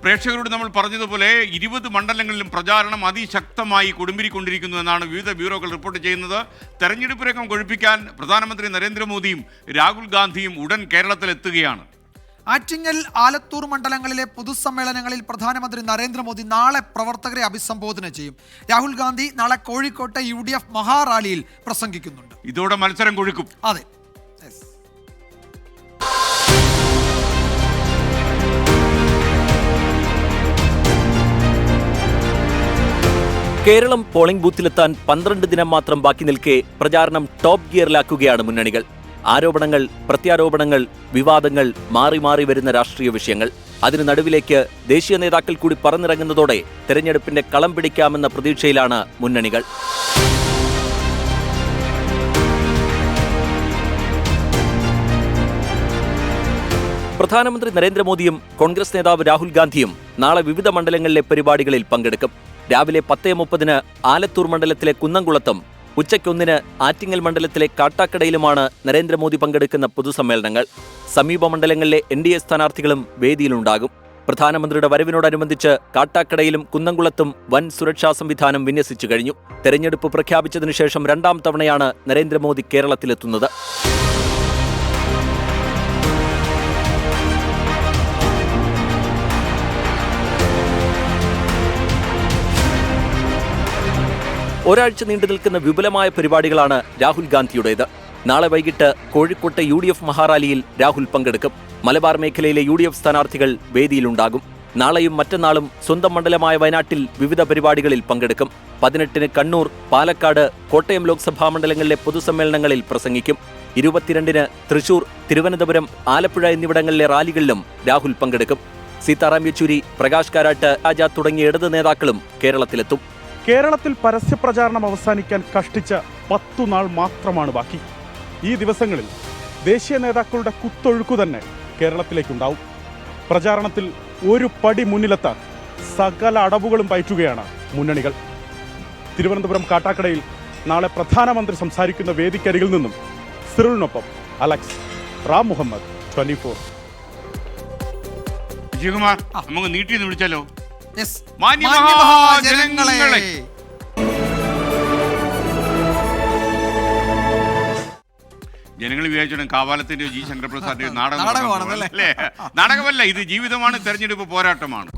പ്രേക്ഷകരോട് നമ്മൾ പറഞ്ഞതുപോലെ 20 മണ്ഡലങ്ങളിലും പ്രചാരണം അതിശക്തമായി കൊടുമ്പിരിക്കൊണ്ടിരിക്കുന്നു എന്നാണ് വിവിധ ബ്യൂറോകൾ റിപ്പോർട്ട് ചെയ്യുന്നത്. തെരഞ്ഞെടുപ്പ് രംഗം കൊഴുപ്പിക്കാൻ പ്രധാനമന്ത്രി നരേന്ദ്രമോദിയും രാഹുൽ ഗാന്ധിയും ഉടൻ കേരളത്തിലെത്തുകയാണ്. ആറ്റിങ്ങൽ, ആലത്തൂർ മണ്ഡലങ്ങളിലെ പൊതുസമ്മേളനങ്ങളിൽ പ്രധാനമന്ത്രി നരേന്ദ്രമോദി നാളെ പ്രവർത്തകരെ അഭിസംബോധന ചെയ്യും. രാഹുൽ ഗാന്ധി നാളെ കോഴിക്കോട്ടെ UDF മഹാറാലിയിൽ പ്രസംഗിക്കുന്നുണ്ട്. ഇതോടെ മത്സരം കൊഴുക്കും. അതെ. കേരളം പോളിംഗ് ബൂത്തിലെത്താൻ 12 ദിനം മാത്രം ബാക്കി നിൽക്കെ പ്രചാരണം ടോപ്പ് ഗിയറിലാക്കുകയാണ് മുന്നണികൾ. ആരോപണങ്ങൾ, പ്രത്യാരോപണങ്ങൾ, വിവാദങ്ങൾ, മാറി മാറി വരുന്ന രാഷ്ട്രീയ വിഷയങ്ങൾ. അതിനു നടുവിലേക്ക് ദേശീയ നേതാക്കൾ കൂടി പറന്നിറങ്ങുന്നതോടെ തെരഞ്ഞെടുപ്പിന്റെ കളം പിടിക്കാമെന്ന പ്രതീക്ഷയിലാണ് മുന്നണികൾ. പ്രധാനമന്ത്രി നരേന്ദ്രമോദിയും കോൺഗ്രസ് നേതാവ് രാഹുൽ ഗാന്ധിയും നാളെ വിവിധ മണ്ഡലങ്ങളിലെ പരിപാടികളിൽ പങ്കെടുക്കും. രാവിലെ 10:30 ആലത്തൂർ മണ്ഡലത്തിലെ കുന്നംകുളത്തും ഉച്ചയ്ക്ക് 1 ആറ്റിങ്ങൽ മണ്ഡലത്തിലെ കാട്ടാക്കടയിലുമാണ് നരേന്ദ്രമോദി പങ്കെടുക്കുന്ന പൊതുസമ്മേളനങ്ങൾ. സമീപ മണ്ഡലങ്ങളിലെ NDA സ്ഥാനാർത്ഥികളും വേദിയിലുണ്ടാകും. പ്രധാനമന്ത്രിയുടെ വരവിനോടനുബന്ധിച്ച് കാട്ടാക്കടയിലും കുന്നംകുളത്തും വൻ സുരക്ഷാ സംവിധാനം വിന്യസിച്ചു കഴിഞ്ഞു. തെരഞ്ഞെടുപ്പ് പ്രഖ്യാപിച്ചതിനു ശേഷം 2ാം തവണയാണ് നരേന്ദ്രമോദി കേരളത്തിലെത്തുന്നത്. ഒരാഴ്ച നീണ്ടു നിൽക്കുന്ന വിപുലമായ പരിപാടികളാണ് രാഹുൽ ഗാന്ധിയുടേത്. നാളെ വൈകിട്ട് കോഴിക്കോട്ടെ UDF മഹാറാലിയിൽ രാഹുൽ പങ്കെടുക്കും. മലബാർ മേഖലയിലെ UDF സ്ഥാനാർത്ഥികൾ വേദിയിലുണ്ടാകും. നാളെയും മറ്റന്നാളും സ്വന്തം മണ്ഡലമായ വയനാട്ടിൽ വിവിധ പരിപാടികളിൽ പങ്കെടുക്കും. 18 കണ്ണൂർ, പാലക്കാട്, കോട്ടയം ലോക്സഭാ മണ്ഡലങ്ങളിലെ പൊതുസമ്മേളനങ്ങളിൽ പ്രസംഗിക്കും. 22 തൃശൂർ, തിരുവനന്തപുരം, ആലപ്പുഴ എന്നിവിടങ്ങളിലെ റാലികളിലും രാഹുൽ പങ്കെടുക്കും. സീതാറാം യെച്ചൂരി, പ്രകാശ് കാരാട്ട്, ആജാദ് തുടങ്ങിയ ഇടത് നേതാക്കളും കേരളത്തിലെത്തും. കേരളത്തിൽ പരസ്യപ്രചാരണം അവസാനിക്കാൻ കഷ്ടിച്ച 10 നാൾ മാത്രമാണ് ബാക്കി. ഈ ദിവസങ്ങളിൽ ദേശീയ നേതാക്കളുടെ കുത്തൊഴുക്കു തന്നെ കേരളത്തിലേക്കുണ്ടാവും. പ്രചാരണത്തിൽ ഒരു പടി മുന്നിലെത്താൻ സകല അടവുകളും പയറ്റുകയാണ് മുന്നണികൾ. തിരുവനന്തപുരം കാട്ടാക്കടയിൽ നാളെ പ്രധാനമന്ത്രി സംസാരിക്കുന്ന വേദിക്കരികിൽ നിന്നും സിറിലിനൊപ്പം അലക്സ്, റാം മുഹമ്മദ്, 24. വിജയകുമാർ, നമുക്ക് നീട്ടി വിളിച്ചാലോ? മാന്യമഹാജനങ്ങളെ, ജനങ്ങൾ വിചാരിച്ചു കാവാലത്തിന്റെ G. ശങ്കരപ്രസാദിന്റെ നാടകമാണെന്നല്ലേ? നാടകമല്ല, ഇത് ജീവിതമാണ്, തെരഞ്ഞെടുപ്പ് പോരാട്ടമാണ്.